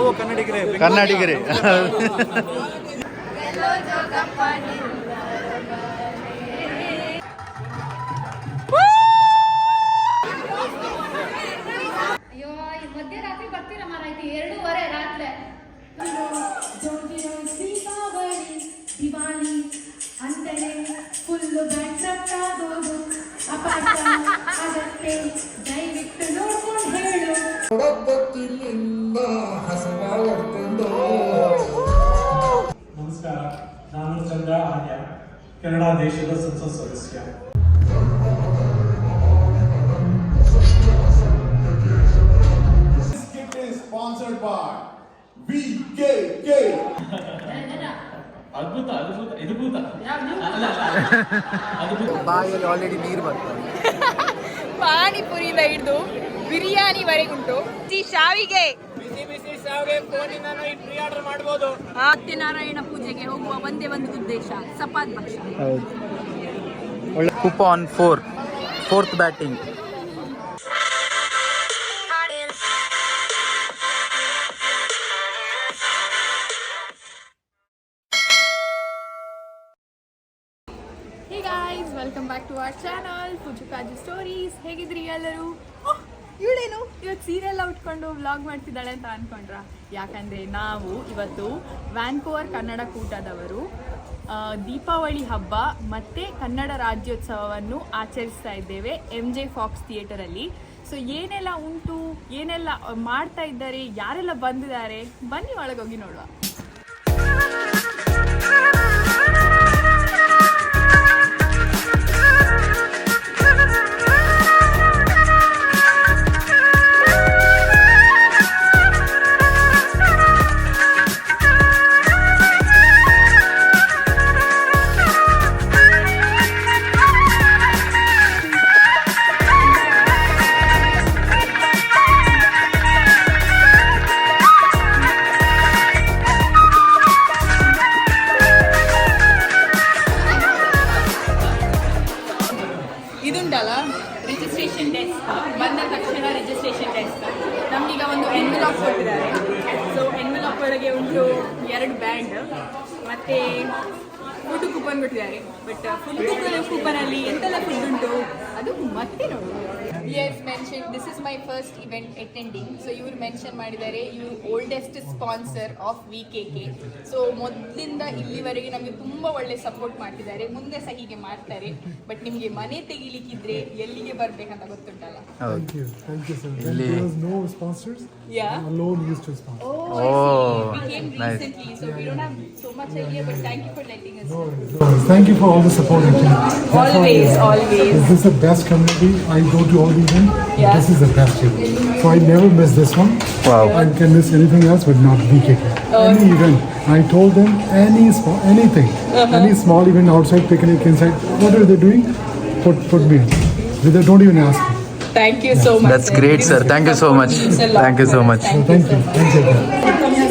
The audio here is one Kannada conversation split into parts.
ನಾವು ಕನ್ನಡಿಗರೇ. ಮಧ್ಯರಾತ್ರಿ ಬರ್ತೀರಾ ಮಾರಾಯ್ತಿ 2:30 ರಾತ್ರಿ. ದಿವಾಳಿ ಅಂತಲೇ ಫುಲ್ಲು ಬ್ಯಾಕ್ಟ್ರಾಕ್ ಆಗೋದು ಅಪಾರ್ಟೇ ದಯವಿಟ್ಟು ನೋಡ್ಕೊಂಡು ಹೇಳು. ನಮಸ್ಕಾರ, ನಾನು ಚಂದ್ರ ಆರ್ಯ, ಕೆನಡಾ ದೇಶದ ಸಂಸತ್ ಸದಸ್ಯ. Sponsored by VKK. ಅದ್ಭುತ ಇದು ಭೂತ ಬಾಯಲ್ಲಿ ಆಲ್ರೆಡಿ ನೀರು ಬರ್ತದೆ. ಪಾನಿಪುರಿಯಿಂದ ಹಿಡಿದು ಬಿರಿಯಾನಿವರೆಗುಂಟು. ಶಾವಿಗೆ ಬಿಸಿ ಶಾವಿಗೆ ಫೋನಿಂದ ಪ್ರೀ ಆರ್ಡರ್ ಮಾಡಬಹುದು. ಸತ್ಯನಾರಾಯಣ ಪೂಜೆಗೆ ಹೋಗುವ ಒಂದೇ ಒಂದು ಉದ್ದೇಶ, ಸಪಾತ್ ಭಕ್ಷ. ಒಳ್ಳೆ coupon 4th batting. Hey guys, welcome back to our channel Pooju Kaju stories. ಹೇಗಿದ್ರಿ ಎಲ್ಲರೂ? ಇವಳೇನು ಇವತ್ತು ಸೀರೆಲ್ಲ ಉಟ್ಕೊಂಡು ವ್ಲಾಗ್ ಮಾಡ್ತಿದ್ದಾಳೆ ಅಂತ ಅನ್ಕೊಂಡ್ರ? ಯಾಕಂದರೆ ನಾವು ಇವತ್ತು ವ್ಯಾನ್ಕೋವರ್ ಕನ್ನಡ ಕೂಟದವರು ದೀಪಾವಳಿ ಹಬ್ಬ ಮತ್ತು ಕನ್ನಡ ರಾಜ್ಯೋತ್ಸವವನ್ನು ಆಚರಿಸ್ತಾ ಇದ್ದೇವೆ MJ ಫಾಕ್ಸ್ ಥಿಯೇಟರಲ್ಲಿ. ಸೊ ಏನೆಲ್ಲ ಉಂಟು, ಏನೆಲ್ಲ ಮಾಡ್ತಾ ಇದ್ದಾರೆ, ಯಾರೆಲ್ಲ ಬಂದಿದ್ದಾರೆ, ಬನ್ನಿ ಒಳಗೋಗಿ ನೋಡುವ. ರಿಜಿಸ್ಟ್ರೇಷನ್ ಡೆಸ್ಕ್ ಬಂದ ತಕ್ಷಣ ರಿಜಿಸ್ಟ್ರೇಷನ್ ಡೆಸ್ಕ್ ನಮಗೀಗ ಒಂದು ಎನ್ವೆಲಾಪ್ ಕೊಟ್ಟಿದ್ದಾರೆ. ಸೊ ಎನ್ವೆಲಾಪ್ ಒಳಗೆ ಉಂಟು 2 ಬ್ಯಾಂಡ್ ಮತ್ತು ಫುಡ್ ಕೂಪನ್ ಕೊಟ್ಟಿದ್ದಾರೆ. ಬಟ್ ಫುಡ್ ಕೂಪನಲ್ಲಿ ಎಂತೆಲ್ಲ ಫುಡ್ ಉಂಟು ಅದು ಮತ್ತೆ ನೋಡಿ. As mention this is my first event attending. So ಇವರು ಮೆನ್ಷನ್ ಮಾಡಿದ್ದಾರೆ, ಇವರು oldest sponsor of VKK. So ಮೊದಲಿಂದ ಇಲ್ಲಿವರೆಗೆ ನಮಗೆ ತುಂಬ ಒಳ್ಳೆ ಸಪೋರ್ಟ್ ಮಾಡ್ತಿದ್ದಾರೆ, ಮುಂದೆ ಸಹ ಹೀಗೆ ಮಾಡ್ತಾರೆ. ಬಟ್ ನಿಮಗೆ ಮನೆ ತೆಗಿಲಿಕ್ಕಿದ್ರೆ ಎಲ್ಲಿಗೆ ಬರ್ಬೇಕಂತ ಗೊತ್ತುಂಟಲ್ಲ. Thank you sir. There was no sponsors. Yeah. Alone used to sponsor. We came recently, so we don't have so much idea, but thank you for letting us. No worries. Thank you for all the support actually. Always. This is the best community. I go to all the events. Yeah. This is the best here. So I never miss this one. Wow. I can miss anything else, but not VKK. Any event. I told them anything. Any small event outside, picnic inside, whatever they're doing, put me in. They don't even ask me. Thank you so much. That's great, sir. Thank you so much. Thank you so much. Thank you.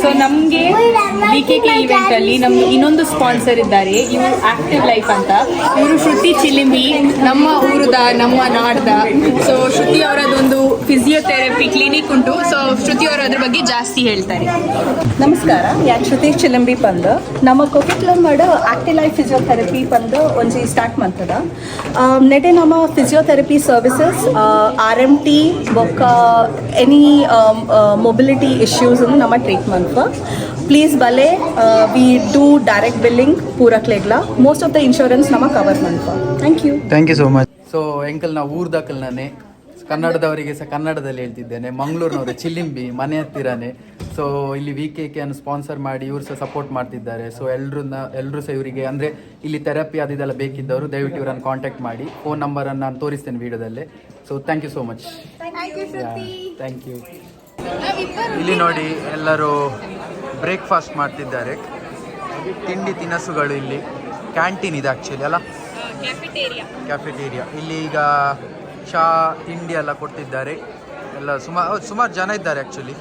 So ನಮಗೆ VKK ಇವೆಂಟ್ ಅಲ್ಲಿ ನಮ್ಗೆ ಇನ್ನೊಂದು ಸ್ಪಾನ್ಸರ್ ಇದ್ದಾರೆ. ಇವರು ಆಕ್ಟಿವ್ ಲೈಫ್ ಅಂತ. ಇವರು ಶ್ರುತಿ ಚಿಲಿಂಬಿ, ನಮ್ಮ ಊರದ, ನಮ್ಮ ನಾಡ್ದ. ಸೊ ಶ್ರುತಿ ಅವರದೊಂದು ಫಿಸಿಯೋಥೆರಪಿ ಕ್ಲಿನಿಕ್ ಉಂಟು. ಸೊ ಶ್ರುತಿ ಅವರು ಅದ್ರ ಬಗ್ಗೆ ಜಾಸ್ತಿ ಹೇಳ್ತಾರೆ. ನಮಸ್ಕಾರ, ಯಾಕೆ ಶ್ರುತಿ ಚಿಲಂಬಿ ಪಂದು ನಮ್ಮ ಕೊಕಿಟ್ಲ ಮಾಡು ಆಕ್ಟಿವ್ ಲೈಫ್ ಫಿಸಿಯೋಥೆರಪಿ ಪಂದು ಒಂಜಿ ಸ್ಟಾರ್ಟ್ ಮಾಡ್ತದ. ನೆಟೆ ನಮ್ಮ ಫಿಸಿಯೋಥೆರಪಿ ಸರ್ವಿಸಸ್ RMT ಬೊಕ್ಕ ಎನಿ ಮೊಬಿಲಿಟಿ ಇಶ್ಯೂಸ್ ನಮ್ಮ ಟ್ರೀಟ್ಮೆಂಟ್. ಪ್ಲೀಸ್ ಬಲೆ ವಿ ಡೂ ಡೈರೆಕ್ಟ್ ಬಿಲ್ಲಿಂಗ್ ಪೂರಕ್ಲೆಗ್ಲ. ಮೋಸ್ಟ್ ಆಫ್ ದ ಇನ್ಶೂರೆನ್ಸ್ ನಮ್ಮ ಕವರ್ ಮಾಡ್ಪ. Thank you so much. So ಎಂಕಲ್ ನಾವು ಊರ್ದಾಕಲ್ನೇ ಕನ್ನಡದವರಿಗೆ ಸಹ ಕನ್ನಡದಲ್ಲಿ ಹೇಳ್ತಿದ್ದೇನೆ. ಮಂಗಳೂರಿನವರು ಚಿಲಿಂಬಿ ಮನೆ ಹತ್ತಿರನೇ. ಸೊ ಇಲ್ಲಿ VKK ಅನ್ನು ಸ್ಪಾನ್ಸರ್ ಮಾಡಿ ಇವರು ಸಹ ಸಪೋರ್ಟ್ ಮಾಡ್ತಿದ್ದಾರೆ. ಸೊ ಎಲ್ಲರೂ ಸಹ ಇವರಿಗೆ ಅಂದರೆ ಇಲ್ಲಿ ಥೆರಪಿ ಅದೆಲ್ಲ ಬೇಕಿದ್ದವರು ದಯವಿಟ್ಟು ಇವರನ್ನು ಕಾಂಟ್ಯಾಕ್ಟ್ ಮಾಡಿ. ಫೋನ್ ನಂಬರನ್ನು ನಾನು ತೋರಿಸ್ತೇನೆ ವಿಡಿಯೋದಲ್ಲೇ. So thank you so much. Thank you. ಇಲ್ಲಿ ನೋಡಿ ಎಲ್ಲರೂ ಬ್ರೇಕ್ಫಾಸ್ಟ್ ಮಾಡ್ತಿದ್ದಾರೆ. ತಿಂಡಿ ತಿನಿಸುಗಳು ಇಲ್ಲಿ ಕ್ಯಾಂಟೀನ್ ಇದೆ ಆ್ಯಕ್ಚುಲಿ ಅಲ್ಲ, ಕ್ಯಾಫೆಟೇರಿಯಾ. ಇಲ್ಲಿ ಈಗ ಚಾ ತಿಂಡಿ ಎಲ್ಲ ಕೊಡ್ತಿದ್ದಾರೆ. ಎಲ್ಲ ಸುಮಾರು ಜನ ಇದ್ದಾರೆ ಆ್ಯಕ್ಚುಲಿ.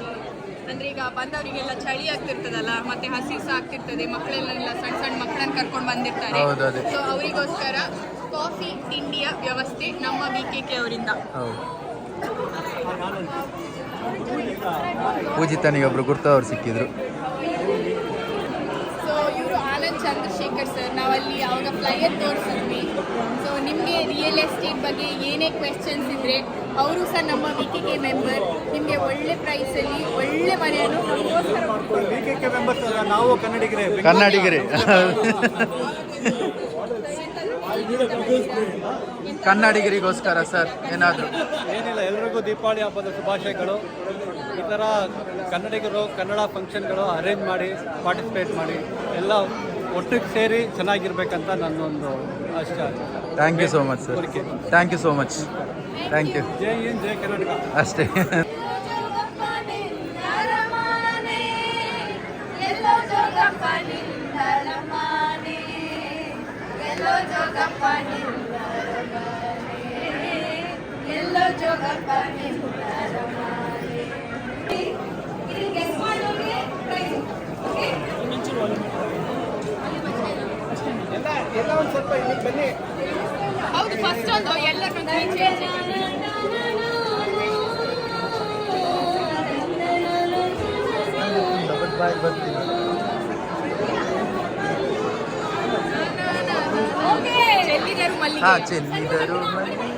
ಅಂದ್ರೆ ಈಗ ಬಂದವರಿಗೆಲ್ಲ ಚಳಿ ಆಗ್ತಿರ್ತದಲ್ಲ, ಮತ್ತೆ ಹಸಿ ಸಹ ಆಗ್ತಿರ್ತದೆ, ಮಕ್ಕಳೆಲ್ಲ ಸಣ್ಣ ಮಕ್ಕಳನ್ನ ಕರ್ಕೊಂಡು ಬಂದಿರ್ತಾರೆ. ಸೊ ಅವರಿಗೋಸ್ಕರ ಕಾಫಿ ತಿಂಡಿಯ ವ್ಯವಸ್ಥೆ ನಮ್ಮ VKK ಅವರಿಂದ. ಪೂಜಿತನಿಗೆ ಒಬ್ರು ಗುರ್ತವ್ರು ಸಿಕ್ಕಿದ್ರು. ಸೊ ಇವರು ಆನಂದ್ ಚಂದ್ರಶೇಖರ್ ಸರ್, ನಾವಲ್ಲಿ ಆವಾಗ ಫ್ಲೈಯರ್ ತೋರಿಸಿದ್ವಿ. ಸೊ ನಿಮಗೆ ರಿಯಲ್ ಎಸ್ಟೇಟ್ ಬಗ್ಗೆ ಏನೇ ಕ್ವೆಶ್ಚನ್ಸ್ ಇದ್ದರೆ ಅವರು ಸಹ ನಮ್ಮ VKK ಮೆಂಬರ್. ನಿಮಗೆ ಒಳ್ಳೆ ಪ್ರೈಸಲ್ಲಿ ಒಳ್ಳೆ ಮನೆಯನ್ನು ನಮಗೋಸ್ಕರ VKK ಮೆಂಬರ್ಸ್ ಅಲ್ಲ, ನಾವು ಕನ್ನಡಿಗರೇ. ಕನ್ನಡಿಗರಿಗೋಸ್ಕರ ಸರ್ ಏನಾದರೂ ಏನಿಲ್ಲ, ಎಲ್ರಿಗೂ ದೀಪಾವಳಿ ಹಬ್ಬದ ಶುಭಾಶಯಗಳು. ಈ ಥರ ಕನ್ನಡಿಗರು ಕನ್ನಡ ಫಂಕ್ಷನ್ಗಳು ಅರೇಂಜ್ ಮಾಡಿ ಪಾರ್ಟಿಸಿಪೇಟ್ ಮಾಡಿ ಎಲ್ಲ ಒಟ್ಟಿಗೆ ಸೇರಿ ಚೆನ್ನಾಗಿರ್ಬೇಕಂತ ನನ್ನೊಂದು ಆಶೆ. Thank you so much sir. Thank you so much. Thank you. ಜೈ ಹಿಂದ್, ಜೈ ಕರ್ನಾಟಕ. ಅಷ್ಟೇ. ಎಲ್ಲ ಒಂದು ಸ್ವಲ್ಪ ಇಲ್ಲಿ ಬನ್ನಿ. ಹೌದು, ಫಸ್ಟ್ ಒಂದು ಎಲ್ಲರೂ ಚೆಲ್ಲಿದರು ಮಲ್ಲಿಗೆ. ಹಾಂ, ಚೆಲ್ಲಿದರು ಮಲ್ಲಿಗೆ.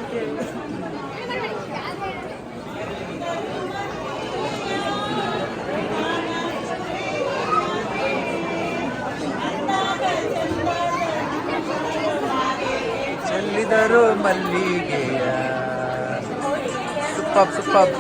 ಚೆಲ್ಲಿದರು ಮಲ್ಲಿಗೆಯ. Super super.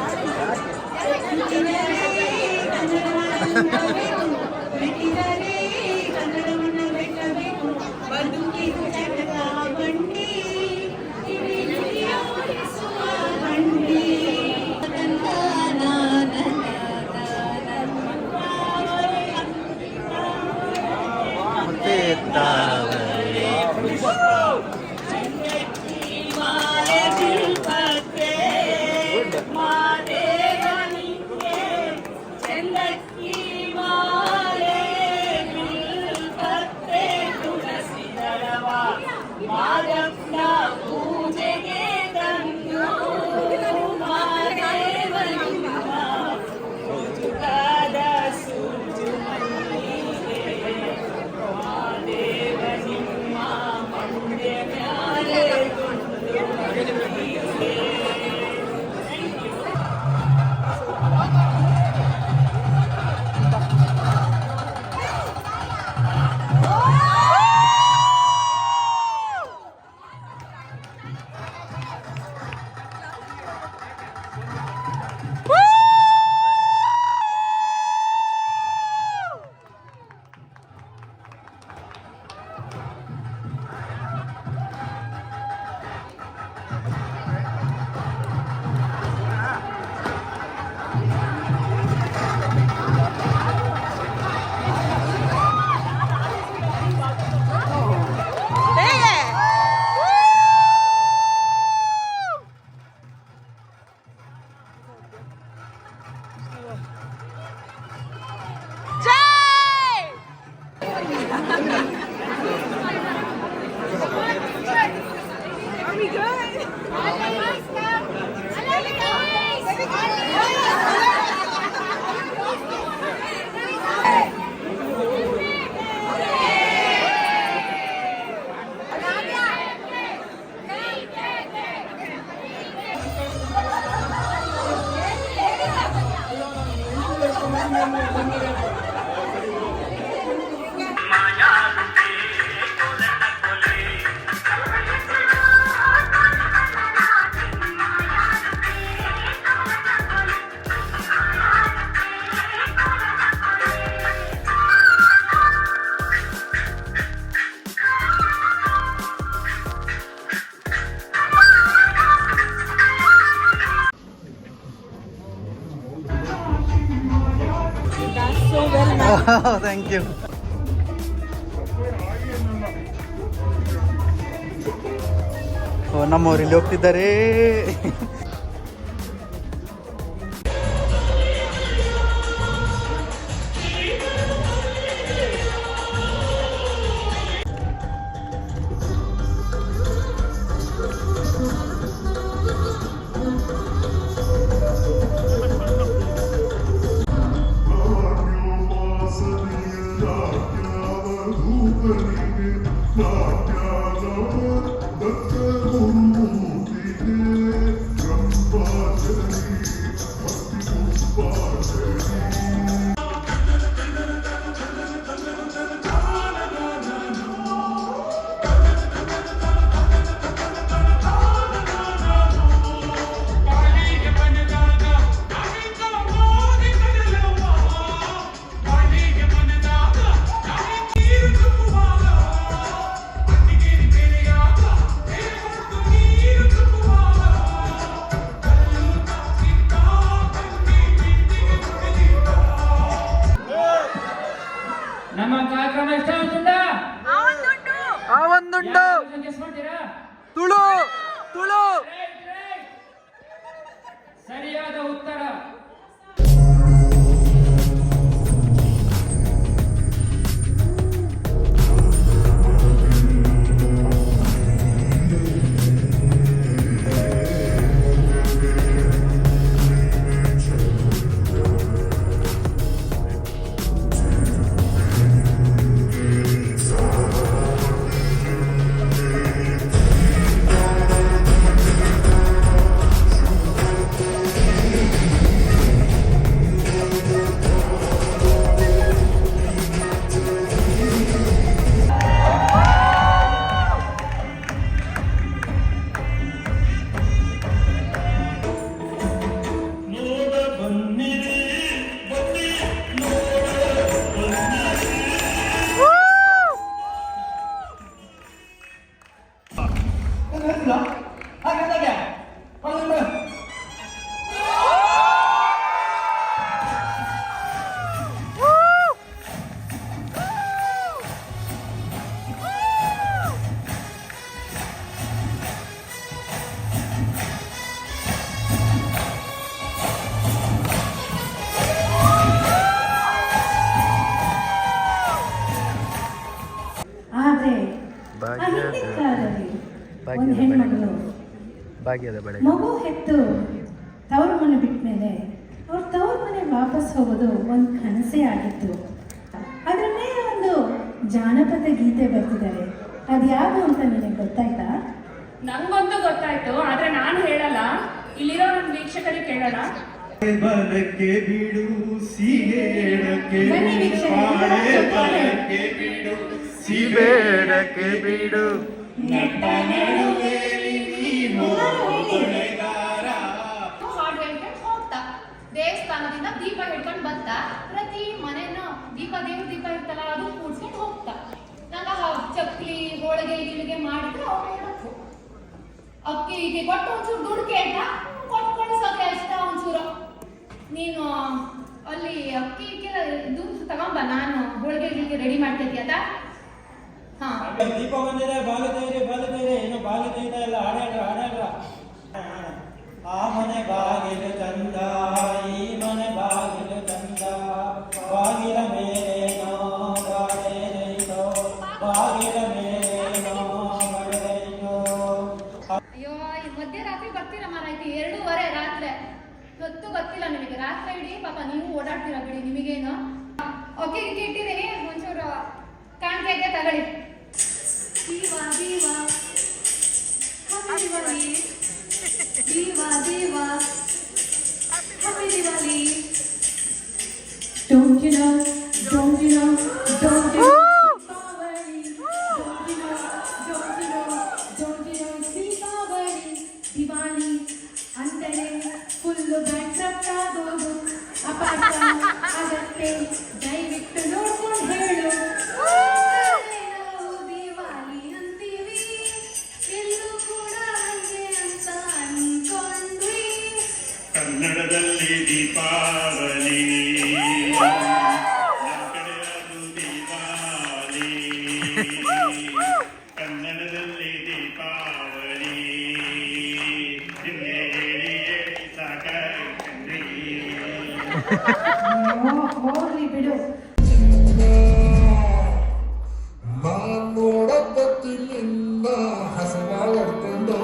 ಮತ್ತೆ ಥ್ಯಾಂಕ್ ಯು. ನಮ್ಮವ್ರು ಇಲ್ಲಿ ಹೋಗ್ತಿದ್ದಾರೆ. ಒಂದು ಹೆಣ್ಮಗಳು ಭಾಗ್ಯದ ಬೆಳಗ್ಗೆ ಮಗು ಹೆತ್ತು ತವ್ರ ಮನೆ ಬಿಟ್ಟ ಮೇಲೆ ಅವ್ರ ತವ್ರ ಮನೆಗೆ ವಾಪಸ್ ಹೋಗೋದು ಒಂದು ಕನಸೇ ಆಗಿತ್ತು. ಅದರನ್ನೇ ಒಂದು ಜಾನಪದ ಗೀತೆ ಬರ್ತಿದ್ದಾರೆ, ಅದು ಯಾವುದು ಅಂತ ನಿನಗೆ ಗೊತ್ತಾಯ್ತಾ? ನಂಗೊಂದು ಗೊತ್ತಾಯ್ತು, ಆದ್ರೆ ನಾನು ಹೇಳಲ್ಲ, ಇಲ್ಲಿರೋ ನಮ್ಮ ವೀಕ್ಷಕರಿಗೆ ಕೇಳೋಣ. ಬಲಕ್ಕೆ ಬಿಡು ಸೀಗೆಡಕ್ಕೆ ಬನ್ನಿ ವೀಕ್ಷಕರೇ, ಬಿಡು ಸಿಬೇಡಕ್ಕೆ ಬಿಡು ನಟ ನಡುವೆಲಿ ನೀನು ಕೊನೆಗಾರ. ಹಾಡು ಹೇಳ್ಕೊಂಡು ಹೋಗ್ತಾ ದೇವಸ್ಥಾನದಿಂದ ದೀಪ ಹಿಡ್ಕೊಂಡು ಬಂತ, ಪ್ರತಿ ಮನೆನೂ ದೇವ್ರ ದೀಪ ಇರ್ತಲ್ಲ ಅದು ಕೂಡ್ಸ್ಕೊಂಡು ಹೋಗ್ತಾ. ನಂಗ ಚಕ್ಲಿ ಹೋಳಿಗೆ ಗಿಳಿಗೆ ಮಾಡಿದ್ರೆ ಅವ್ರು ಹೇಳಕ್ಕು ಅಕ್ಕಿಗೆ ಕೊಟ್ಟು ಒಂಚೂರು ದುಡ್ಡು ಕೇಳ್ದ, ಕೊಟ್ಟು ಕಳಿಸೋಕೆ ಅಷ್ಟ ಒಂಚೂರು ನೀನು ಅಲ್ಲಿ ಅಕ್ಕಿಗೆಲ್ಲ ದುಡ್ಡು ತಗೊಂಬ, ನಾನು ಹೋಳಿಗೆ ಗಿಳಿಗೆ ರೆಡಿ ಮಾಡ್ತಿದ್ಯಾ. ಹಾ ದೀಪ ಬಂದಿದೆ, ಬಾಗಿತೈದೆ ಏನು ಬಾಗಿತೈತ ಇಲ್ಲ, ಹಾಡಾಡ್ರ ಆ ಮನೆ ಬಾಗಿಲು ಚಂದ, ಈ ಮನೆ ಬಾಗಿಲು ಚಂದ, ಬಾಗಿಲ ಮೇಲೇನೋ ಬಾಗಿಲೈತೋ, ಬಾಗಿಲ ಮೇಲೇನೋ ಬಡದೈತೋ. ಅಯ್ಯೋ ಈ ಮಧ್ಯರಾತ್ರಿ ಬರ್ತೀರ ಮಾರಾಯ್ತಿ, 2:30 ರಾತ್ರಿ ಹೊತ್ತು ಗೊತ್ತಿಲ್ಲ ನಿಮಗೆ, ರಾತ್ರಿ ಇಡೀ ಪಾಪ ನೀವು ಓಡಾಡ್ತೀರ ಬಿಡಿ, ನಿಮಗೇನು. ಓಕೆ ಇಟ್ಟಿದ್ದೀನಿ, ಒಂಚೂರು ಕಾಣಿಕೆ ತಗೊಳ್ಳಿ. Diva Diva happy Diwali, Diva Diva happy Diwali. Don't you know, don't you know, don't you know, Deepavali. Don't you know, don't you know, don't you know, Deepavali. Diwali ಅಂದರೆ ಫುಲ್ಲು ಬ್ಯಾಕ್ಡ್ರಾಪ್ ಆಗೋದು, ಅಪಾರ್ಥ ಆಗತ್ತೆ, ದಯವಿಟ್ಟು ನೋಡ್ಕೊಂಡು ಹೇಳು. ನಾವು ದಿವಾಲಿ ಅಂತೀವಿ, ಎಲ್ಲೂ ಕೂಡ ಹಂಗೆ ಅಂತ ಅನ್ಕೊಂಡ್ವಿ. ಕನ್ನಡದಲ್ಲಿ ದೀಪಾವಳಿ, ನಮ್ಮ ಕಡೆ ಅದು ದೀಪಾವಳಿ. ಕನ್ನಡದಲ್ಲಿ ದೀಪಾವಳಿ ನಿನ್ನೆ ಹೇಳಿಯೇ ಸಾಕಾಯ್ತಂದ್ರಿ. ಹೋಗ್ಲಿ ಬಿಡು. ನಾನ್ ನೋಡಕತ್ತಿಲ್ಲ ಹಸವಾಡ್ಕೊಂಡು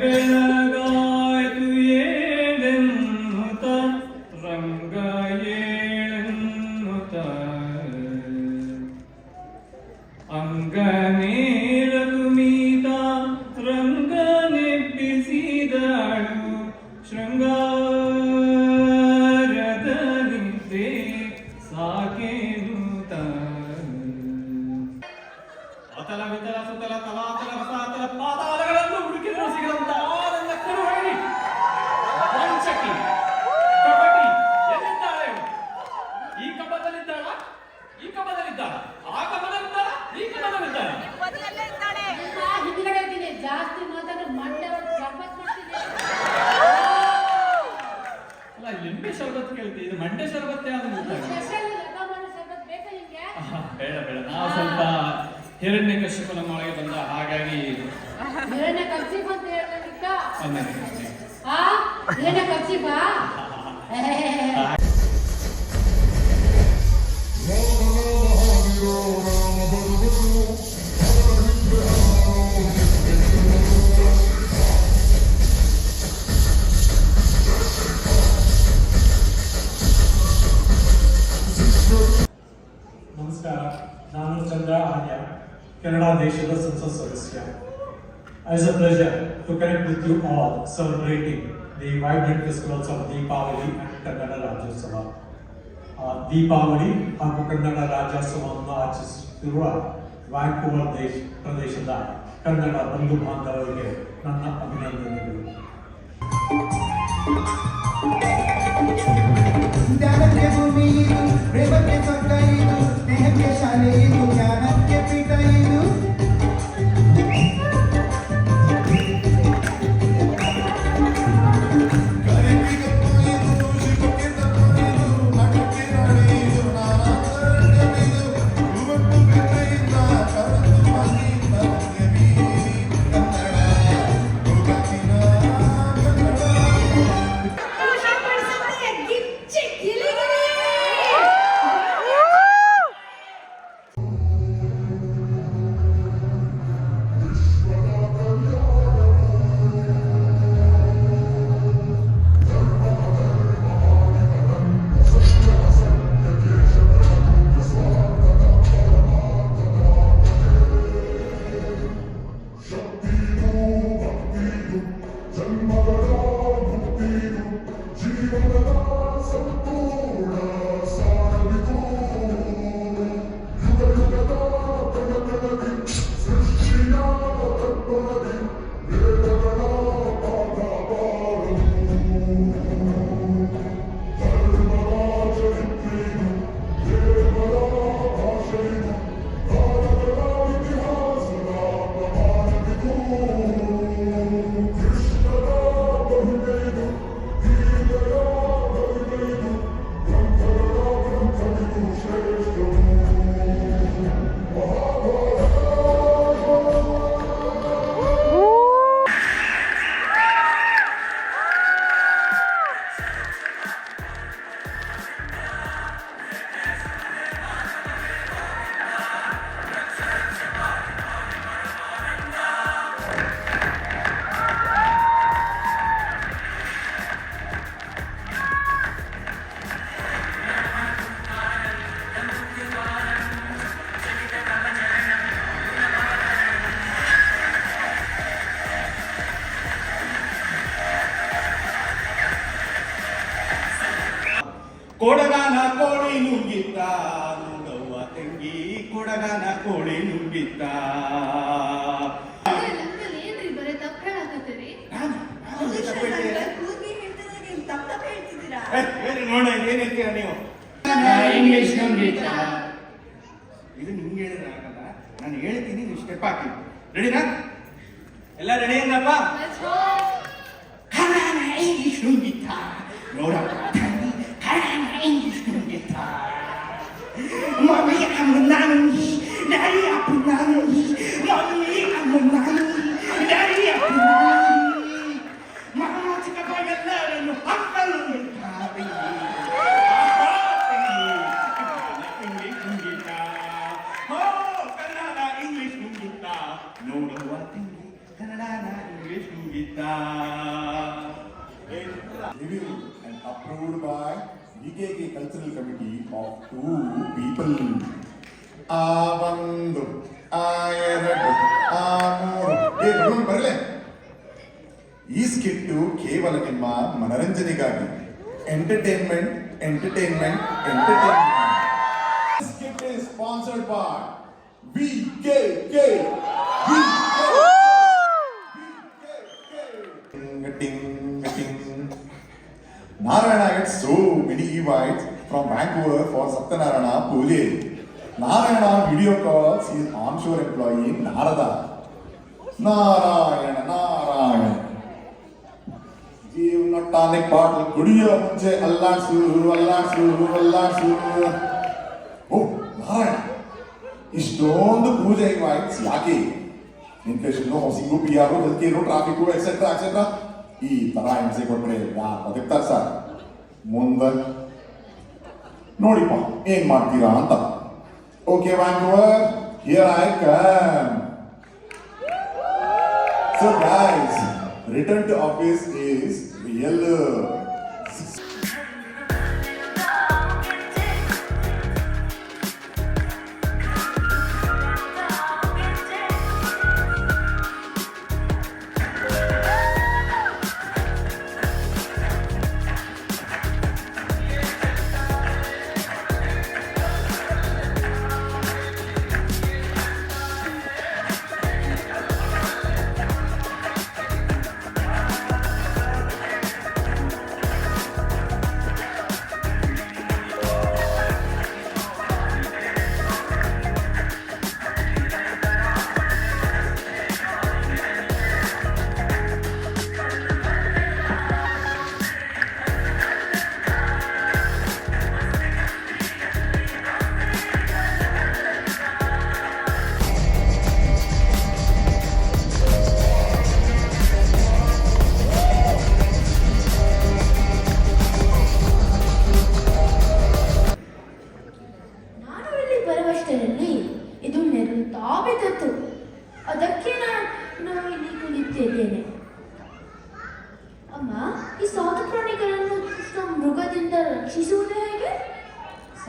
ಬೆಳಗಾಯ್ತು ಏಳೆನ್ನುತ್ತ ರಂಗ ಏಳೆನ್ನುತ್ತ ಅಂಗನೇರಲು ಮೀತ ರಂಗ ನೆಬ್ಬಿಸಿದಳು ಶೃಂಗಾರದ ನಿದ್ರೆ ಸಾಕೇನುತ್ತ. ಅತಲ ವಿತಲ ಸುತಲ ತಲಾತಲ ರಸಾತಲ ಪಾತಾಳಗಳನ್ನು ಹುಡುಕಿದರೂ ಸಿಗದಂತ ಆನಂದ ಕರುವಳಿ ವಂಚಕಿ ಕಪಟಿ ಎಲ್ಲಿದ್ದಾಳೆ ಇವಳು? ಈ ಕಂಬದಲ್ಲಿದ್ದಾಳ, ಈ ಕಂಬದಲ್ಲಿದ್ದಾಳ, ಆ ಕಂಬದಲ್ಲಿದ್ದಾಳ, ಈ ಕಂಬದಲ್ಲಿದ್ದಾಳ. ಹಿಂದ್ಗಡೆ ಇದ್ದೀನಿ, ಜಾಸ್ತಿ ಮಾತಾಡೋ ಮಂಡೆ ಗರ್ಭತ್ ಮಾಡ್ತೀನಿ. ಅಲ್ಲ ಲಿಂಬೆ ಶರಬತ್ ಕೇಳ್ತಿ, ಇದು ಮಂಡೆ ಶರಬತ್ ಯಾವ್ದು ಗೊತ್ತಾಗ? ಸ್ಪೆಷಲ್ ಲಗಾಮನ ಸರ್ಬತ್ ಬೇಕಾ ನಿಮ್ಗೆ? ಬೇಡ ಬೇಡ, ನಾವು ಸ್ವಲ್ಪ ಹಿರಣ್ಯಕಶ್ಯಪನ ಮೊಳಗೆ ಬಂದ, ಹಾಗಾಗಿ ಹಿರಣ್ಯ ಕರ್ಚಿಫ್ ಅಂತ ಹೇಳಿದ್ದ. ಒಂದನೇ ಆ ಹಿರಣ್ಯ ಕರ್ಚಿಫಾ? Canada ದೇಶದ ಸಂಸತ್ ಸದಸ್ಯ. It's a pleasure to connect with you all celebrating the vibrant festivals of Deepavali and Kannada Rajyotsava. Deepavali ಹಾಗೂ ಕನ್ನಡ ರಾಜ್ಯೋತ್ಸವವನ್ನು ಆಚರಿಸುತ್ತಿರುವ ವ್ಯಾಂಕೂವರ್ ಪ್ರದೇಶದ ಕನ್ನಡ ಬಂಧು ಬಾಂಧವರಿಗೆ ನನ್ನ ಅಭಿನಂದನೆಗಳು. ಜ್ಞಾನಕ್ಕೆ ಭೂಮಿ ಇದು, ಪ್ರೇಮಕ್ಕೆ ಸ್ವರ್ಗ ಇದು, ಸ್ನೇಹಕ್ಕೆ ಶಾಲೆ ಇದು, ಜ್ಞಾನಕ್ಕೆ ಪೀಠ ಇದು. ಕೊಡಗನ ಕೋಳಿ ನುಂಗಿತ್ತ ನೋಡವ್ವ ತಂಗಿ, ಕೊಡಗನ ಕೋಳಿ ನುಂಗಿತ್ತ. ಏನ್ರಿ ಬರೀ ತಪ್ಪು ಹೇಳಕತ್ತೀರಿ? ನೋಡ ಏನಂತೀರ ನೀವು? ಇಂಗ್ಲಿಷ್ ನುಂಗಿತ್ತ. ಇದು ನಿಮ್ಗೆ ಹೇಳಿದ್ರೆ ಆಗಲ್ಲ, ನಾನು ಹೇಳ್ತೀನಿ, ನೀವು ಸ್ಟೆಪ್ ಹಾಕಿ. ರೆಡಿನಾ? ಎಲ್ಲ ರೆಡಿ ಏನಪ್ಪ? ಇಂಗ್ಲಿಷ್ ನುಂಗಿತ್ತ ನೋಡವ್ವ English ನುಂಗಿತ್ತ. Mommy, I'm a nanny. Daddy, I'm a nanny. Mommy, I'm a nanny. Daddy, I'm a nanny. Mama, ಚಿಕ್ಕಪ್ಪ ಎಲ್ಲರನ್ನು ಅಕ್ಕಲು ನಿಂತಾವೆ. ಇಂಗ್ಲಿಷ್ ನುಂಗಿತ್ತ. ಓ ಕನ್ನಡ ಇಂಗ್ಲಿಷ್ ನುಂಗಿತ್ತ. ನೋಡುವ ತಂಗಿ ಕನ್ನಡ ಇಂಗ್ಲಿಷ್ ನುಂಗಿತ್ತ. And approved by BKK Cultural Committee of 2 people. ಒಂದು ಎರಡು ಮೂರು ಬರಲೇ. ಈ ಸ್ಕಿಟ್ಟು ಕೇವಲ ನಿಮ್ಮ ಮನರಂಜನೆಗಾಗಿ, entertainment entertainment entertainment. Skit is sponsored by BKK. Narayana gets so many invites from Vancouver for Satyanarayana Puja. Narayana video calls his onshore employee Narada. Narayana. ಜೀವನ ಟಾನಿಕ್ ಬಾಟಲ್ ಕುಡಿಯೋ ಮುಂಚೆ ಅಲ್ಲಾಡ್ಸು. ಓ ನಾರಾಯಣ, ಇಷ್ಟೊಂದು ಪೂಜೆ ಇನ್ವೈಟ್ಸ್ ಯಾಕೆ? Inflation, housing, PR, health care, traffic etcetera etcetera. ಈ ತರ ಹಿಂಸೆ ಕೊಟ್ರೆ ಯಾರು ಬದುಕ್ತಾರೆ ಸರ್? ಮುಂದೆ ನೋಡಿಪ್ಪ ಏನ್ ಮಾಡ್ತೀರಾ ಅಂತ. Okay Vancouver, here I come. So guys, return to office is real.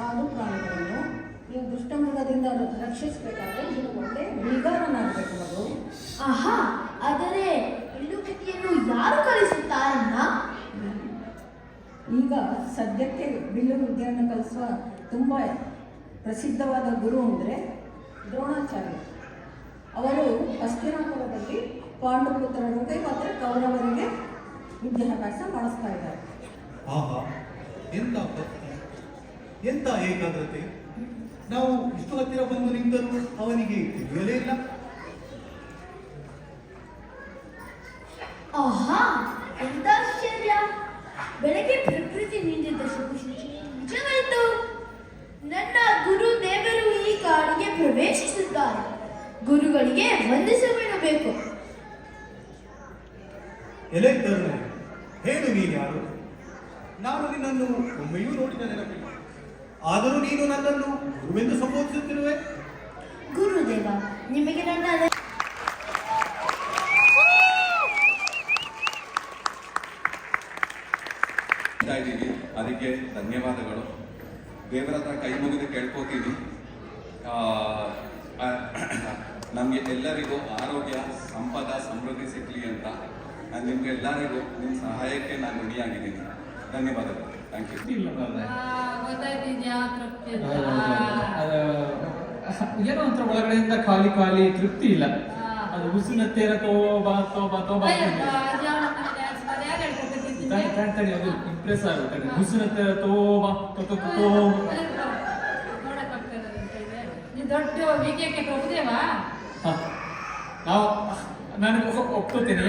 ಸಾಧು ಪ್ರಾಣಿಗಳನ್ನು ನೀವು ದುಷ್ಟಮೃಗದಿಂದ ರಕ್ಷಿಸಬೇಕಾದ್ರೆ ನೀವು ಒಳ್ಳೆ ಬಿಲ್ಗಾರನಾಗಬೇಕು ಅದು. ಆಹಾ, ಆದರೆ ಬಿಲ್ಲುಗತಿಯನ್ನು ಯಾರು ಕಲಿಸುತ್ತಾರನ್ನ? ಈಗ ಸದ್ಯಕ್ಕೆ ಬಿಲ್ಲು ವಿದ್ಯೆಯನ್ನು ಕಲಿಸುವ ತುಂಬ ಪ್ರಸಿದ್ಧವಾದ ಗುರು ಅಂದರೆ ದ್ರೋಣಾಚಾರ್ಯ. ಅವರು ಹಸ್ತಿನಾಪುರದಲ್ಲಿ ಪಾಂಡುಪುತ್ರರಿಗೆ ಮತ್ತು ಕೌರವರಿಗೆ ವಿದ್ಯಾಭ್ಯಾಸ ಮಾಡಿಸ್ತಾ ಇದ್ದಾರೆ. ಆಹಾ, ಎಂತ ಭಕ್ತಿ, ಎಂತ ಏಕಾಗ್ರತೆ! ನಾವು ಇಷ್ಟು ಹತ್ತಿರ ಬಂದು ನಿಂತರೂ ಅವನಿಗೆ ತಿಳಿಯಲೇ ಇಲ್ಲ. ಆಹಾ, ಎಂತ ಆಶ್ಚರ್ಯ! ಬೆಳಗ್ಗೆ ಪ್ರಕೃತಿ ನೀಡಿದ ನಿಜವಾಯಿತು. ನನ್ನ ಗುರು ದೇವರು ಈ ಕಾಡಿಗೆ ಪ್ರವೇಶಿಸುತ್ತಾರೆ. ಗುರುಗಳಿಗೆ ವಂದಿಸಬೇಕು. ಎಲೆ ತರುಣ, ಹೇಳು ನೀನು ಯಾರು? ನಾನು ನಿನ್ನನ್ನು ಒಮ್ಮೆಯೂ ನೋಡಿದ ನೆನಪಿಲ್ಲ. ಆದರೂ ನೀನು ನನ್ನನ್ನು ಗುರುವೆಂದು ಸಂಬೋಧಿಸುತ್ತಿರುವೆ. ಗುರುದೇವ, ನಿಮಗೆ ನನ್ನ ಇದ್ದೀವಿ, ಅದಕ್ಕೆ ಧನ್ಯವಾದಗಳು. ದೇವರ ಹತ್ರ ಕೈ ಮುಗಿದು ಕೇಳ್ಕೋತೀವಿ, ನಮಗೆ ಎಲ್ಲರಿಗೂ ಆರೋಗ್ಯ, ಸಂಪದ, ಸಮೃದ್ಧಿ ಸಿಗಲಿ ಅಂತ. ನಿಮ್ಗೆ ಎಲ್ಲರಿಗೂ ನಿಮ್ಮ ಸಹಾಯಕ್ಕೆ ನಾನು ಋಣಿಯಾಗಿದ್ದೀನಿ. ಧನ್ಯವಾದಗಳು. Thank you. ಏನೋ ಒಂಥರ ಒಳಗಡೆಯಿಂದ ಖಾಲಿ ಖಾಲಿ ತೃಪ್ತಿ ಇಲ್ಲ. ಅದು ಹುಸಿನ ತೇರ ತೋಬಾ ತೋಬಾ ತೋಬಾ ಕಾಣ್ತಾನೆ, ಅದು ಇಂಪ್ರೆಸ್ ಆಗುತ್ತೆ. ಹುಸಿನ ತೇರ ತೋಬಾ ದೊಡ್ಡ ವಿಕೆಗೆ ಪ್ರಭುದೇವಾ. ನಾವು ನಾನು ಒಪ್ಕೋತೀನಿ.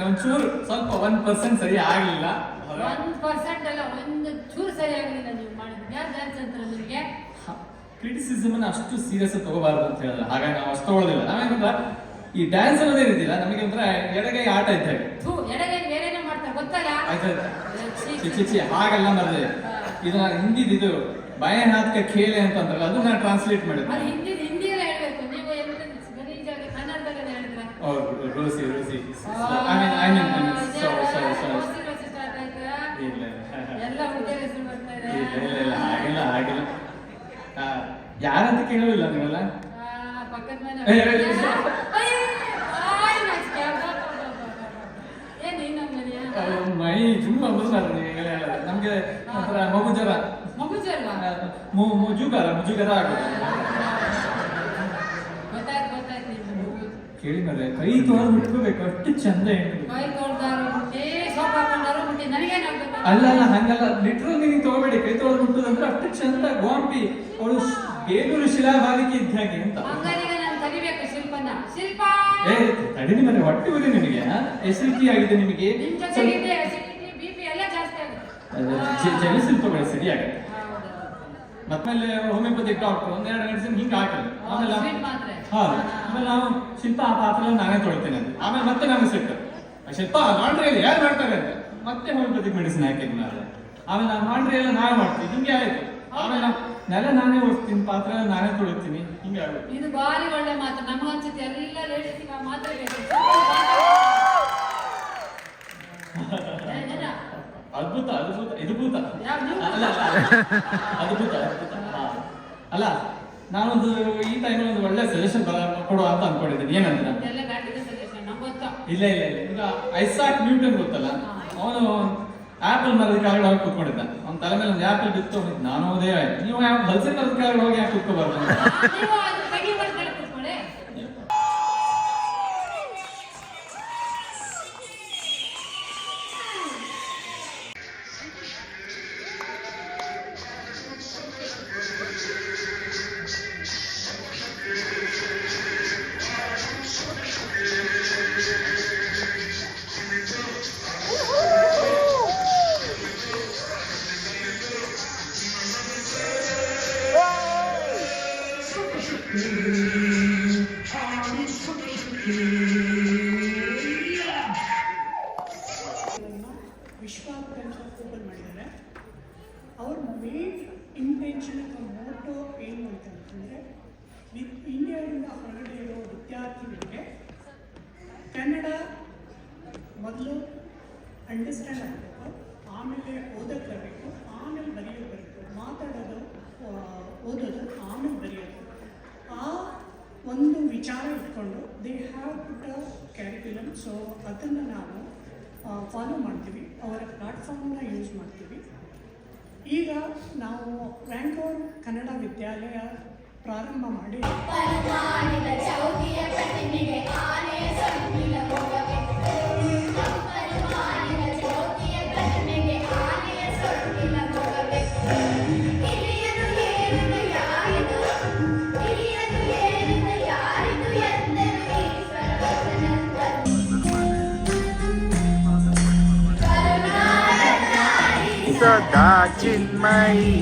ಒಂಚೂರು ಸ್ವಲ್ಪ 1% ಸರಿ ಆಗಲಿಲ್ಲ. 1% ಅಲ್ಲ, ಒಂದು ಚೂರು ಸರಿ ಆಗಲಿಲ್ಲ. ನೀವು ಮಾಡಿದ ಡ್ಯಾನ್ಸ್ ಅಂತ ನಿಮಗೆ ಕ್ರಿಟಿಸಿಸಮ್ ಅಷ್ಟು ಸೀರಿಯಸ್ ತಗೋಬಾರ್ದು ಅಂತ ಹೇಳಿದ್ರೆ, ಹಾಗಾಗಿ ನಾವು ಅಷ್ಟು ತಗೊಳ್ಳೋದಿಲ್ಲ. ನಾವೇನಂದ್ರೆ ಈ ಡ್ಯಾನ್ಸ್ ಅನ್ನೋದೇ ಇರ್ತಿಲ್ಲ, ನಮಗೆ ಒಂಥರ ಎಡಗೈ ಆಟ ಇದ್ದಾಗ. ಎಡಗೈ ಬೇರೆನೇ ಮಾಡ್ತಾರೆ ಗೊತ್ತಲ್ಲ. ಚಿಚಿ ಹಾಗೆಲ್ಲ ಮಾಡಿದೆ. ಇದು ನಾನು ಹಿಂದಿದ್ದು ಬಾಯ ಹಾತ್ಕ ಖೇಲೆ ಅಂತ ಅಂತಾರಲ್ಲ, ಅದು ನಾನು ಟ್ರಾನ್ಸ್ಲೇಟ್ ಮಾಡಿದ್ದೆ. ಹಿಂದಿಯಲ್ಲ ಹೇಳ್ಬೇಕು ನೀವು, ಕನ್ನಡದಲ್ಲಿ ಹೇಳಿದ್ರ. ರೋಸಿ ಎಲ್ಲ ಹುಡುಗಿಯರ ಹೆಸರು ಬರ್ತಾ ಇದೆ. ಹಾಗೆಲ್ಲ ಯಾರಂತ ಕೇಳೋದಿಲ್ಲ ನೀವೆಲ್ಲ. ಪಕ್ಕದ ಮನೆ ಮೈ ಜುಮ್ಮ ನಮ್ಗೆ ಒಂಥರ ಮುಜುಗರ ಆಗೋದು. ಕೇಳಿ ಮೇಲೆ ಕೈ ತೊಳೆದು ಬಿಟ್ಕೋಬೇಕು, ಅಷ್ಟು ಚಂದ ಹೆಣ್ಣು. ಅಲ್ಲ ಹಂಗಲ್ಲ, ಲಿಟ್ರಲ್ ನೀನು ತಗೋಬೇಡಿ. ಕೈ ತೊಳೆದು ಬಿಟ್ಟುದಂದ್ರೆ ಅಷ್ಟು ಚಂದ ಗೋಂಪಿ ಅವಳು ಬೇಲೂರು ಶಿಲಾಬಾಲಿಕೆ ಇದ್ದಾಗೆ ಅಂತ. ತಡಿನಿ ಮನೆ ಹೊಟ್ಟೆ ಹೋಗಿ ನಿನಗೆ ಎಸಿಡಿಟಿ ಆಗಿದೆ ನಿಮಗೆ. ಜಲಸಿಲ್ ತಗೊಳ್ಳಿ, ಸರಿ ಆಗುತ್ತೆ. ಮತ್ತಮೇಲೆ ಹೋಮಿಯೋಪತಿಕ್ ಡಾಕ್ಟರ್ 1-2 ಮೆಡಿಸಿನ್ ಹಿಂಗೆ ಹಾಕಲ್ಲ. ಆಮೇಲೆ ನಾವು ಶಿಲ್ಪ ಆ ಪಾತ್ರೆ ನಾನೇ ತೊಳಿತೇನೆ ಅಂತ. ಆಮೇಲೆ ಮತ್ತೆ ನಮಗೆ ಸಿಟ್ಟು, ಶಿಲ್ಪ ಲಾಂಡ್ರಿಯಲ್ಲಿ ಯಾರು ಮಾಡ್ತಾರೆ ಅಂತ ಮತ್ತೆ ಹೋಮಿಯೋಪತಿಕ್ ಮೆಡಿಸಿನ್ ಹಾಕಿದ್ವಿ ನಾನು. ಆಮೇಲೆ ನಾವು ಲಾಂಡ್ರಿ ಎಲ್ಲ ನಾವೇ ಮಾಡ್ತೀವಿ, ಹಿಂಗೆ ಆಯ್ತು. ಆಮೇಲೆ ನೆಲ ನಾನೇ ಓಡಿಸ್ತೀನಿ, ಪಾತ್ರೆ ನಾನೇ ತೊಳಿತೀನಿ, ಹಿಂಗೆ ಆಗುತ್ತೆ. ಇದು ಬಾರಿ ಒಳ್ಳೆ ಮಾತು. ನಮ್ಗೆ ಅನ್ಸುತ್ತೆ ಎಲ್ಲ ಲೇಡೀಸ್ ಮಾತ್ರ ಅದ್ಭುತ ಅದ್ಭುತ ಅಲ್ಲ. ನಾನೊಂದು ಈ ಟೈಮಲ್ಲಿ ಒಂದು ಒಳ್ಳೆ ಸಜೆಷನ್ ಕೊಡುವ ಅಂತ ಅನ್ಕೊಂಡಿದ್ದೀನಿ. ಏನಂದ್ರೆ ಇಲ್ಲ ಈಗ ಐಸಾಕ್ ನ್ಯೂಟನ್ ಗೊತ್ತಲ್ಲ, ಅವನು ಆಪಲ್ ಮರದ ಕೆಳಗಡೆ ಹೋಗಿ ಕೂತ್ಕೊಂಡಿದ್ದ. ಅವ್ನ ತಲೆ ಮೇಲೆ ಒಂದು ಆಪಲ್ ಬಿತ್ತು, ನಾನು ಹೋದೇ ಆಯ್ತು. ನೀವು ಹಲಸಿನ ಮರದ ಕೆಳಗಡೆ ಹೋಗಿ ಯಾಕೆ ಕೂತ್ಕೋಬಾರ್ದು? ವಿಶ್ವಾದ್ಯಂತ ಓಪನ್ ಮಾಡಿದ್ದಾರೆ. ಅವ್ರ ಮೇನ್ ಇಂಟೆನ್ಷನ್ ಅಥವಾ ಮೋಟೋ ಏನು ಅಂತ ಅಂತಂದರೆ, ಇಂಡಿಯಾದಿಂದ ಹೊರಗಡೆ ಇರೋ ವಿದ್ಯಾರ್ಥಿಗಳಿಗೆ ಕನ್ನಡ ಮೊದಲು ಅಂಡರ್ಸ್ಟ್ಯಾಂಡ್ ಆಗಬೇಕು, ಆಮೇಲೆ ಓದಕ್ಕೆ ಬರಬೇಕು, ಆಮೇಲೆ ಬರೆಯೋಕೆ ಬರಬೇಕು, ಮಾತಾಡೋದು ಆಮೇಲೆ ಬರೆಯೋದು. ಆ ಒಂದು ವಿಚಾರ ಇಟ್ಕೊಂಡು they have put a curriculum. So ಅದನ್ನು ನಾವು ಫಾಲೋ ಮಾಡ್ತೀವಿ, ಅವರ ಪ್ಲಾಟ್ಫಾರ್ಮ್ನ ಯೂಸ್ ಮಾಡ್ತೀವಿ. ಈಗ ನಾವು ವ್ಯಾಂಕೋರ್ ಕನ್ನಡ ವಿದ್ಯಾಲಯ ಪ್ರಾರಂಭ ಮಾಡಿ ಸದಾ ಚಿನ್ಮಯಿ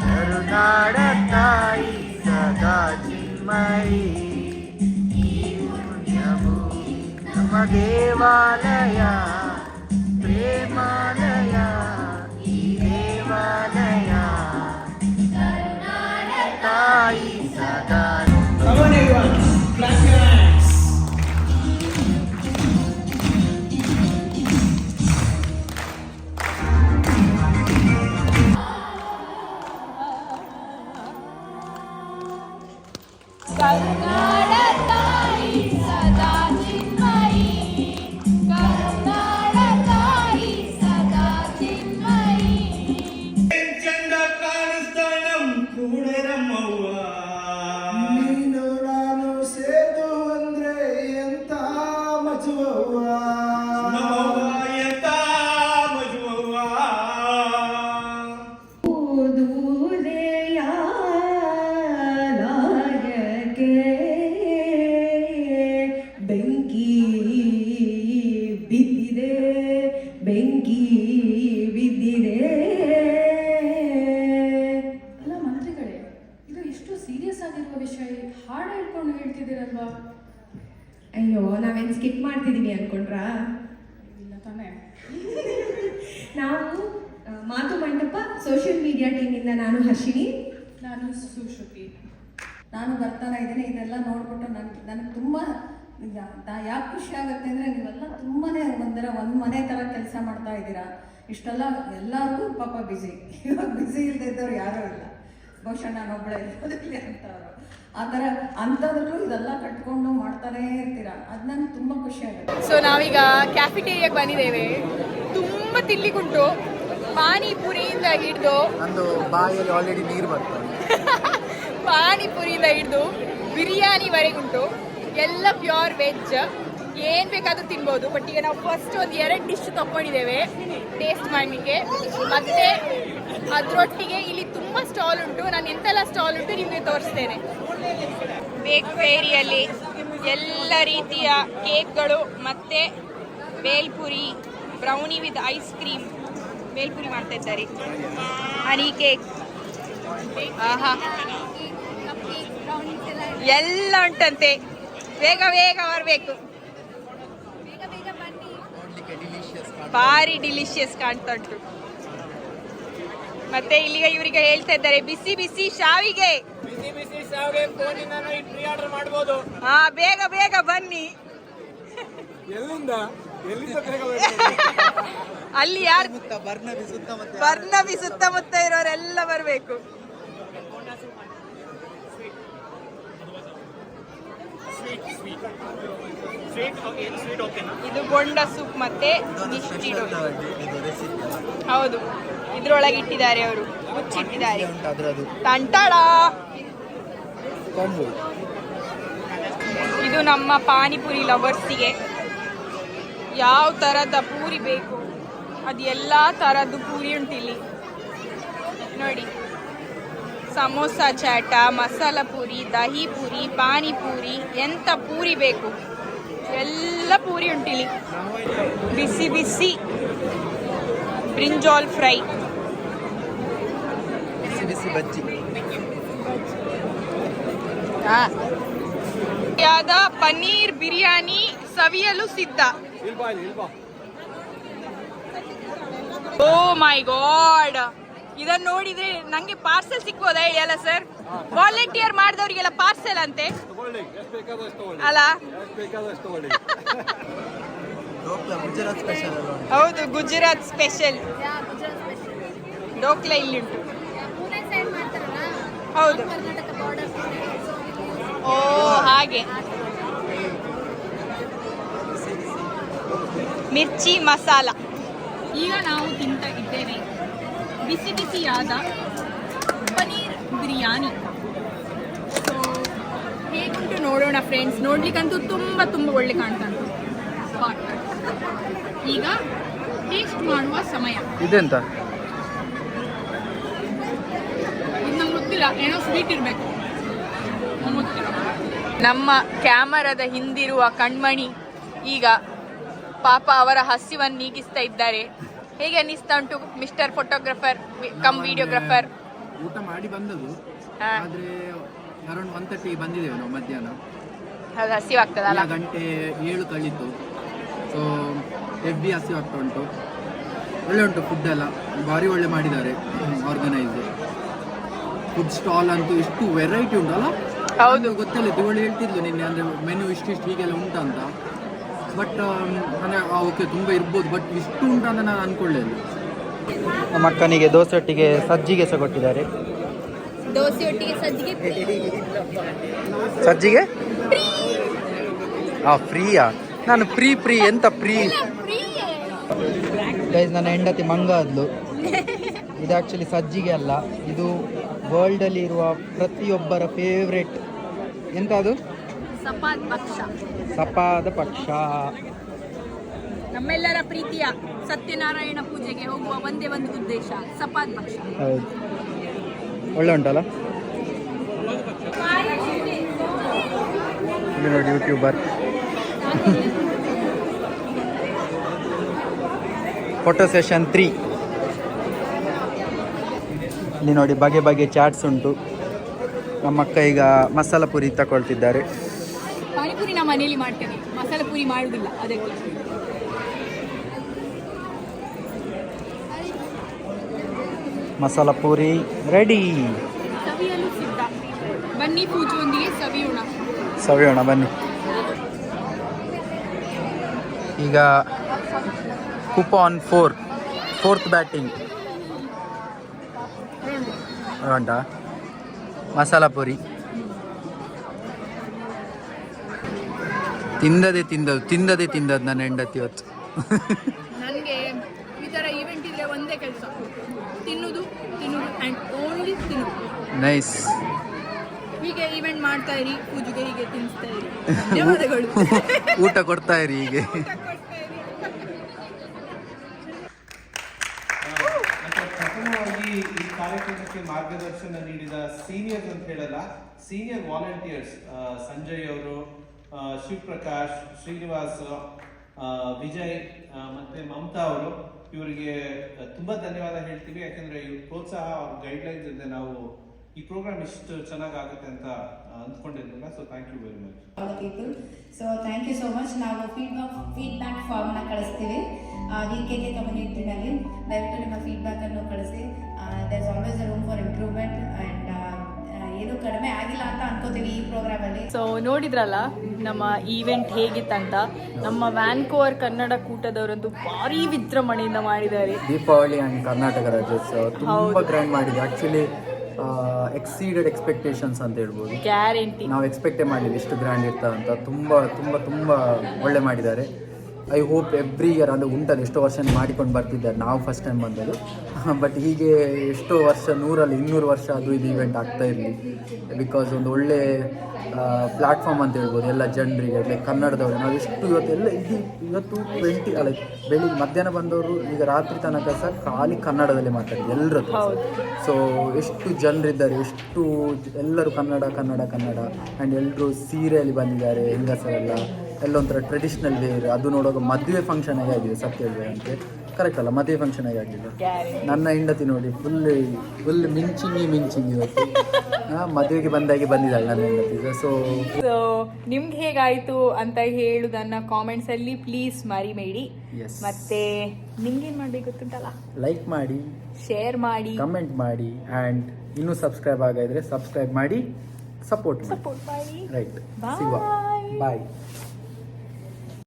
ಕರುನಾಡ ತಾಯಿ ಸದಾ ಚಿನ್ಮಯಿ ಈ ಪುಣ್ಯವು ನಮ್ಮ ದೇವಾಲಯ ಪ್ರೇಮಾಲಯ ಈ ದೇವಾಲಯ ತಾಯಿ ಸದಾ ಕರುನಾಡ ತಾಯಿ ಸದಾ ಚಿನ್ಮಯಿ, ಕರುನಾಡ ತಾಯಿ ಸದಾ ಚಿನ್ಮಯಿ. ಚಂದ ಕಾಣಿಸ್ತಾಳ ಕೂಡರಮ್ಮವ್ವ, ನೀನು ನಾನು ಸೇದು ಅಂದ್ರೆ ಎಂತ ಮಜುವವ್ವ, ಎಂತ ಮಜುವವ್ವ. ಬೆಂಕಿ ಬಿದ್ದಿದೆ, ಬೆಂಕಿ ಬಿದ್ದಿದೆ. ಅಲ್ಲ ಮಂತ್ರಿಗಳೇ, ಇದು ಎಷ್ಟು ಸೀರಿಯಸ್ ಆಗಿರುವ ವಿಷಯ, ಹಾಡು ಹೇಳ್ಕೊಂಡು ಹೇಳ್ತಿದ್ದೀರಲ್ವಾ? ಅಯ್ಯೋ, ನಾವೇನು ಸ್ಕಿಪ್ ಮಾಡ್ತಿದ್ದೀವಿ ಅನ್ಕೊಂಡ್ರಾ? ಇಲ್ಲ ತಾನೇ. ನಾವು ಮಾತು ಮಂಟಪ ಸೋಷಿಯಲ್ ಮೀಡಿಯಾ ಟೀಮಿಂದ ನಾನು ಹರ್ಷಿನಿ, ನಾನು ಸುಶ್ರುತಿ. ನಾನು ಬರ್ತಾನೆ ಇದ್ದೀನಿ. ಇದೆಲ್ಲ ನೋಡ್ಬಿಟ್ಟು ನನಗೆ ತುಂಬ ಯಾಕೆ ಖುಷಿ ಆಗುತ್ತೆ ಅಂದರೆ ನೀವೆಲ್ಲ ತುಂಬಾ ಒಂದು ಮನೆ ಥರ ಕೆಲಸ ಮಾಡ್ತಾ ಇದ್ದೀರಾ. ಇಷ್ಟೆಲ್ಲ ಎಲ್ಲರಿಗೂ ಪಾಪ ಬ್ಯುಸಿ. ಇವಾಗ ಬ್ಯುಸಿ ಇಲ್ಲದೆ ಇದ್ದವ್ರು ಯಾರೂ ಇಲ್ಲ, ಬಹುಶಃ ನಾನು ಒಬ್ಬಳೇ ಇರೋದಿಲ್ಲ ಅಂತವರು. ಆ ಥರ ಅಂಥದ್ರಲ್ಲೂ ಇದೆಲ್ಲ ಕಟ್ಕೊಂಡು ಮಾಡ್ತಾನೇ ಇರ್ತೀರಾ, ಅದು ನನಗೆ ತುಂಬ ಖುಷಿ ಆಗುತ್ತೆ. ಸೊ ನಾವೀಗ ಕ್ಯಾಫಿಟೇರಿಯಾಗೆ ಬಂದಿದ್ದೇವೆ. ತುಂಬ ತಿನ್ಲಿಕ್ಕುಂಟು, ಪಾನಿಪುರಿಯಿಂದ ಹಿಡಿದು ನಂದು ಬಾಯಲ್ಲಿ ಆಲ್ರೆಡಿ ನೀರು ಬರ್ತದೆ. ಪಾನಿಪುರಿಯಿಂದ ಹಿಡಿದು ಬಿರಿಯಾನಿವರೆಗುಂಟು, ಎಲ್ಲ ಪ್ಯೂರ್ ವೆಜ್. ಏನು ಬೇಕಾದರೂ ತಿನ್ಬೋದು. ಬಟ್ ಈಗ ನಾವು ಫಸ್ಟ್ ಒಂದು 2 ಡಿಶ್ ತಗೊಂಡಿದ್ದೇವೆ ಟೇಸ್ಟ್ ಮಾಡಲಿಕ್ಕೆ. ಮತ್ತು ಅದರೊಟ್ಟಿಗೆ ಇಲ್ಲಿ ತುಂಬ ಸ್ಟಾಲ್ ಉಂಟು. ನಾನು ಎಂತೆಲ್ಲ ಸ್ಟಾಲ್ ಉಂಟು ನಿಮಗೆ ತೋರಿಸ್ತೇನೆ. ಬೇಕರಿಯಲ್ಲಿ ಎಲ್ಲ ರೀತಿಯ ಕೇಕ್ಗಳು ಮತ್ತು bhelpuri, brownie with ice cream, bhelpuri ಮಾಡ್ತಾ ಇದ್ದಾರೆ. ಹನಿ ಕೇಕ್, ಆಹಾ ಎಲ್ಲ ಉಂಟಂತೆ. ಬೇಗ ಬೇಗ ಬರಬೇಕು, ಭಾರಿ ಡಿಲಿಷಿಯಸ್ ಕಾಣ್ತಾ ಉಂಟು. ಮತ್ತೆ ಇಲ್ಲಿಗ ಇವರಿಗೆ ಹೇಳ್ತಾ ಇದ್ದಾರೆ ಬಿಸಿ ಬಿಸಿ ಶಾವಿಗೆ, ಹಾ ಬೇಗ ಬೇಗ ಬನ್ನಿ. ಅಲ್ಲಿ ಯಾರು ಬರ್ನಬಿ ಸುತ್ತಮುತ್ತ ಇರೋರೆಲ್ಲ ಬರಬೇಕು. ಇದು ಬೋಂಡ ಸೂಪ್ ಮತ್ತೆ ಮಿಷ್ಟಿ ಡೋಲಿ. ಹೌದು, ಇದ್ರೊಳಗೆ ಇಟ್ಟಿದ್ದಾರೆ ಅವರು, ಮುಚ್ಚಿಟ್ಟಿದ್ದಾರೆ. ತಂಟಾಡ. ಇದು ನಮ್ಮ ಪಾನಿಪುರಿ ಲವರ್ಸಿಗೆ ಯಾವ ಥರದ ಪೂರಿ ಬೇಕು ಅದು ಎಲ್ಲ ಥರದ್ದು ಪೂರಿ ಉಂಟಿಲ್ಲಿ ನೋಡಿ. ಸಮೋಸ ಚಾಟ, ಮಸಾಲ ಪೂರಿ, ದಹಿ ಪೂರಿ, ಪಾನಿಪೂರಿ, ಎಂಥ ಪೂರಿ ಬೇಕು ಎಲ್ಲ ಪೂರಿ ಉಂಟಿಲ್ಲಿ. ಬಿಸಿ ಬಿಸಿ ಬ್ರಿಂಜಾಲ್ ಫ್ರೈ, ಬಿಸಿ ಬಿಸಿ ಬಜ್ಜಿ, ಯಾದ ಪನ್ನೀರ್ ಬಿರಿಯಾನಿ ಸವಿಯಲು ಸಿದ್ಧ. ಓ ಮೈ ಗಾಡ್, ಇದನ್ನ ನೋಡಿದ್ರೆ ನಂಗೆ ಪಾರ್ಸೆಲ್ ಸಿಕ್ಬೋದಾ ಹೇಳಿ? ಅಲ್ಲ ಸರ್, ವಾಲಂಟಿಯರ್ ಮಾಡಿದವರಿಗೆಲ್ಲ ಪಾರ್ಸೆಲ್ ಅಂತೆ ಅಲ್ಲ? ಗುಜರಾತ್ ಸ್ಪೆಷಲ್. ಹೌದು, ಗುಜರಾತ್ ಸ್ಪೆಷಲ್ ಡೋಕ್ಲಾ ಇಲ್ಲಿ ಉಂಟು. ಹೌದು. ಓ ಹಾಗೆ ಮಿರ್ಚಿ ಮಸಾಲ. ಈಗ ನಾವು ತಿಂತ ಇದ್ದೇವೆ ಬಿಸಿ ಬಿಸಿಯಾದ ಪನೀರ್ ಬಿರಿಯಾನಿ. ಸೊ ಹೇಗುಂಟು ನೋಡೋಣ ಫ್ರೆಂಡ್ಸ್. ನೋಡ್ಲಿಕ್ಕಂತೂ ತುಂಬ ತುಂಬ ಒಳ್ಳೆ ಕಾಣ್ತಾ ಉಂಟು. ಈಗ ಟೇಸ್ಟ್ ಮಾಡುವ ಸಮಯ. ಇದೆಂತ ಇದು ನಂಗೆ ಗೊತ್ತಿಲ್ಲ, ಏನೋ ಸ್ವೀಟ್ ಇರಬೇಕು. ನಮ್ಮ ಕ್ಯಾಮರಾದ ಹಿಂದಿರುವ ಕಣ್ಮಣಿ ಈಗ ಪಾಪ ಅವರ ಹಸಿವನ್ನು ನೀಗಿಸ್ತಾ ಇದ್ದಾರೆ. ಹೇಗೆ ಅನ್ನಿಸ್ತಾ ಉಂಟು ಮಿಸ್ಟರ್ ಫೋಟೋಗ್ರಾಫರ್ ಕಮ್ ವಿಡಿಯೋಗ್ರಾಫರ್? ಊಟ ಮಾಡಿ ಬಂದದ್ದು, ಆದ್ರೆ ಅರೌಂಡ್ 1:30 ಬಂದಿದ್ದೇವೆ ನಾವು ಮಧ್ಯಾಹ್ನ. ಅದು ಹಸಿವಾಗ್ತದಲ್ಲ, ಗಂಟೆ 7 ಕಳೀತು. ಸೊ ಹೆವಿ ಹಸಿವಾಗ್ತಾ ಉಂಟು. ಒಳ್ಳೆ ಉಂಟು ಫುಡ್ ಎಲ್ಲ, ಭಾರಿ ಒಳ್ಳೆ ಮಾಡಿದ್ದಾರೆ. ಆರ್ಗನೈಸ್ ಫುಡ್ ಸ್ಟಾಲ್ ಅಂತೂ ಎಷ್ಟು ವೆರೈಟಿ ಉಂಟಲ್ಲ. ಹೌದು, ಗೊತ್ತಿಲ್ಲ, ಇವಳು ಹೇಳ್ತಿದ್ಲು ನಿನ್ನೆ, ಅಂದರೆ ಮೆನು ಇಷ್ಟಿಷ್ಟು ಹೀಗೆಲ್ಲ ಉಂಟಂತ. ಬಟ್ ಅಂದರೆ ಓಕೆ ತುಂಬ ಇರ್ಬೋದು, ಬಟ್ ಇಷ್ಟು ಉಂಟಂತ ನಾನು ಅಂದ್ಕೊಳ್ಳಿಲ್ಲ. ನಮ್ಮ ಅಕ್ಕನಿಗೆ ದೋಸೆ ಒಟ್ಟಿಗೆ ಸಜ್ಜಿಗೆ ಸಹ ಕೊಟ್ಟಿದ್ದಾರೆ. ದೋಸೆ ಒಟ್ಟಿಗೆ ಸಜ್ಜಿಗೆ ಫ್ರೀಯಾ? ನಾನು ಫ್ರೀ ಎಂತ ಫ್ರೀ ಗೈಸ್. ನನ್ನ ಹೆಂಡತಿ ಮಂಗ ಆದ್ಲು. ಇದು ಆ್ಯಕ್ಚುಲಿ ಸಜ್ಜಿಗೆ ಅಲ್ಲ, ಇದು ವರ್ಲ್ಡಲ್ಲಿ ಇರುವ ಪ್ರತಿಯೊಬ್ಬರ ಫೇವ್ರೆಟ್. ಎಂತ ಅದು? ಸಪಾದ ಪಕ್ಷ. ನಮ್ಮೆಲ್ಲರ ಪ್ರೀತಿಯ ಸತ್ಯನಾರಾಯಣ ಪೂಜೆಗೆ ಹೋಗುವ ಒಂದೇ ಒಂದು ಉದ್ದೇಶ, ಸಪಾದ ಪಕ್ಷ. ಹೌದು, ಒಳ್ಳೆ ಉಂಟಲ್ಲ. ಇಲ್ಲಿ ನೋಡಿ ಯೂಟ್ಯೂಬರ್ ಫೋಟೋ ಸೆಷನ್ 3. ಇಲ್ಲಿ ನೋಡಿ ಬಗೆ ಬಗೆ ಚಾಟ್ಸ್ ಉಂಟು. ನಮ್ಮ ಅಕ್ಕ ಈಗ ಮಸಾಲ ಪುರಿ ತಗೊಳ್ತಿದ್ದಾರೆ. ಪಾನಿಪುರಿ ನಾವು ಮನೆಯಲ್ಲಿ ಮಾಡ್ತೇವೆ, ಮಸಾಲ ಪುರಿ ಮಾಡುವುದಿಲ್ಲ. ಅದಕ್ಕೆ ಮಸಾಲ ಪೂರಿ ರೆಡಿ. ಸವಿಯಲು ಸಿದ್ಧ. ಬನ್ನಿ ಪೂಜೆಯೊಂದಿಗೆ ಸವಿಯೋಣ ಬನ್ನಿ. ಈಗ ಕೂಪನ್ 4th ಬ್ಯಾಟಿಂಗ್ ಉಂಟಾ? ಮಸಾಲ ಪುರಿ ತಿಂದದೇ ತಿಂದದ್ದು ನನ್ನ ಹೆಂಡತಿ ಇವತ್ತು. ನನಗೆ ಈ ಥರ ಈವೆಂಟ್ ಇದ್ರೆ ಒಂದೇ ಕೆಲಸ, ತಿನ್ನುವುದು ಆ್ಯಂಡ್ ಓನ್ಲಿ ತಿನ್ನುವುದು. ನೈಸ್. ಹೀಗೆ ಈವೆಂಟ್ ಮಾಡ್ತಾ ಇರಿ, ಪೂಜೆಗೆ ಹೀಗೆ ತಿನ್ನಿಸ್ತಾ ಇರಿ. ಧನ್ಯವಾದಗಳು. ಊಟ ಕೊಡ್ತಾ ಇರಿ ಹೀಗೆ. ಪ್ರಥಮವಾಗಿ ಈ ಕಾರ್ಯಕ್ರಮಕ್ಕೆ ಮಾರ್ಗದರ್ಶನ ನೀಡಿದ ಸೀನಿಯರ್ಸ್ ಅಂತ ಹೇಳಲ್ಲ, ಸೀನಿಯರ್ ವಾಲಂಟಿಯರ್ಸ್ ಸಂಜಯ್ ಅವರು, ಶಿವಪ್ರಕಾಶ್, ಶ್ರೀನಿವಾಸ್, ವಿಜಯ್ ಮತ್ತೆ ಮಮತಾ ಅವರು, ಇವರಿಗೆ ತುಂಬಾ ಧನ್ಯವಾದ ಹೇಳ್ತೀವಿ. ಯಾಕಂದ್ರೆ ಇವ್ರ ಪ್ರೋತ್ಸಾಹ, ಅವ್ರ ಗೈಡ್ಲೈನ್ಸ್ ಇಲ್ಲದೆ ನಾವು ಈ ಪ್ರೋಗ್ರಾಮ್ ಇಷ್ಟು ಚೆನ್ನಾಗಿ ಆಗುತ್ತೆ ಅಂತ ಅಂದ್ಕೊಂಡಿರ್ಲಿಲ್ಲ. So thank you very much all people. So thank you so much. ನಾವು ಫೀಡ್ಬ್ಯಾಕ್ ಫಾರ್ಮ್ನ ಕಳಿಸ್ತೀವಿ VKK ಕಮ್ಯುನಿಟಿನಲ್ಲಿ. ದಯವಿಟ್ಟು ನಿಮ್ಮ ಫೀಡ್ಬ್ಯಾಕನ್ನು ಕಳಿಸಿ. There is always a room for improvement and ಏನು ಕಡಿಮೆ ಆಗಿಲ್ಲ ಅಂತ ಅನ್ಕೋತೀವಿ ಈ ಪ್ರೋಗ್ರಾಮಲ್ಲಿ. ಸೊ ನೋಡಿದ್ರಲ್ಲ ನಮ್ಮ ಈವೆಂಟ್ ಹೇಗಿತ್ತಂತ. ನಮ್ಮ ವ್ಯಾನ್ಕೋವರ್ ಕನ್ನಡ ಕೂಟದವರಂತೂ ಭಾರಿ ವಿಜೃಂಭಣೆಯಿಂದ ಮಾಡಿದ್ದಾರೆ. ದೀಪಾವಳಿ ಆ್ಯಂಡ್ ಕರ್ನಾಟಕ ರಾಜ್ಯೋತ್ಸವ ತುಂಬ ಗ್ರ್ಯಾಂಡ್ ಮಾಡಿದೆ. ಆ್ಯಕ್ಚುಲಿ ಎಕ್ಸೀಡೆಡ್ ಎಕ್ಸ್ಪೆಕ್ಟೇಷನ್ಸ್ ಅಂತ ಹೇಳ್ಬೋದು. ಗ್ಯಾರಂಟಿ. ನಾವು ಎಕ್ಸ್ಪೆಕ್ಟೇ ಮಾಡಲಿಲ್ಲ ಇಷ್ಟು ಗ್ರ್ಯಾಂಡ್ ಇರ್ತಾ ಅಂತ. ತುಂಬ ತುಂಬ ತುಂಬ ಒಳ್ಳೆ ಮಾಡಿದ್ದಾರೆ. ಐ ಹೋಪ್ ಎವ್ರಿ ಇಯರ್, ಅಂದರೆ ಉಂಟಲ್ಲಿ ಎಷ್ಟೋ ವರ್ಷ ಮಾಡಿಕೊಂಡು ಬರ್ತಿದ್ದಾರೆ. ನಾವು ಫಸ್ಟ್ ಟೈಮ್ ಬಂದದ್ದು, ಬಟ್ ಹೀಗೆ ಎಷ್ಟೋ ವರ್ಷ 100-200 ವರ್ಷ ಅದು ಇದು ಈವೆಂಟ್ ಆಗ್ತಾ ಇರಲಿ. ಬಿಕಾಸ್ ಒಂದು ಒಳ್ಳೆ ಪ್ಲ್ಯಾಟ್ಫಾರ್ಮ್ ಅಂತ ಹೇಳ್ಬೋದು ಎಲ್ಲ ಜನರಿಗೆ, ಲೈಕ್ ಕನ್ನಡದವರು. ನಾವು ಎಷ್ಟು ಇವತ್ತು 20 ಬೆಳಿಗ್ಗೆ ಮಧ್ಯಾಹ್ನ ಬಂದವರು ಈಗ ರಾತ್ರಿ ತನಕ ಸಹ ಖಾಲಿ ಕನ್ನಡದಲ್ಲಿ ಮಾತಾಡಿದ್ರು ಎಲ್ಲರ ಹತ್ರ. ಸೊ ಎಷ್ಟು ಜನರಿದ್ದಾರೆ, ಎಷ್ಟು ಎಲ್ಲರೂ ಕನ್ನಡ ಆ್ಯಂಡ್ ಎಲ್ಲರೂ ಸೀರೆಯಲ್ಲಿ ಬಂದಿದ್ದಾರೆ. ಹೆಂಗಸರೆಲ್ಲ ಎಲ್ಲೊಂಥರ ಟ್ರೆಡಿಷ್ನಲ್ ವೇರ್. ಅದು ನೋಡುವಾಗ ಮದುವೆ ಫಂಕ್ಷನ್ ಆಗಿ ಆಗಿದೆ, ಸತ್ಯ ಹೇಳ್ಬೇಕಂತೆ. ಕರೆಕ್ಟ್ ಅಲ್ಲ, ಮದುವೆ ಫಂಕ್ಷನ್ ಆಗಿ ಆಗಿದೆ. ನನ್ನ ಹೆಂಡತಿ ನೋಡಿ ಫುಲ್ ಮಿಂಚಿಂಗಿ ಇವತ್ತು. ಮದುವೆಗೆ ಬಂದಿದ್ದಾಳೆ ನನ್ನ ಹೆಂಡತಿ. ಸೊ ನಿಮ್ಗೆ ಹೇಗಾಯಿತು ಅಂತ ಹೇಳುವುದನ್ನು ಕಾಮೆಂಟ್ಸಲ್ಲಿ ಪ್ಲೀಸ್ ಮರಿಬೇಡಿ. ಮತ್ತೆ ನಿಮ್ಗೇನು ಮಾಡಬೇಕು ಗೊತ್ತುಂಟಲ್ಲ, ಲೈಕ್ ಮಾಡಿ, ಶೇರ್ ಮಾಡಿ, ಕಮೆಂಟ್ ಮಾಡಿ, ಆ್ಯಂಡ್ ಇನ್ನೂ ಸಬ್ಸ್ಕ್ರೈಬ್ ಆಗಿದ್ರೆ ಸಬ್ಸ್ಕ್ರೈಬ್ ಮಾಡಿ, ಸಪೋರ್ಟ್ ಮಾಡಿ. ಮಾಡಿ. ರೈಟ್, ಬಾಯ್. ಬಾಯ್.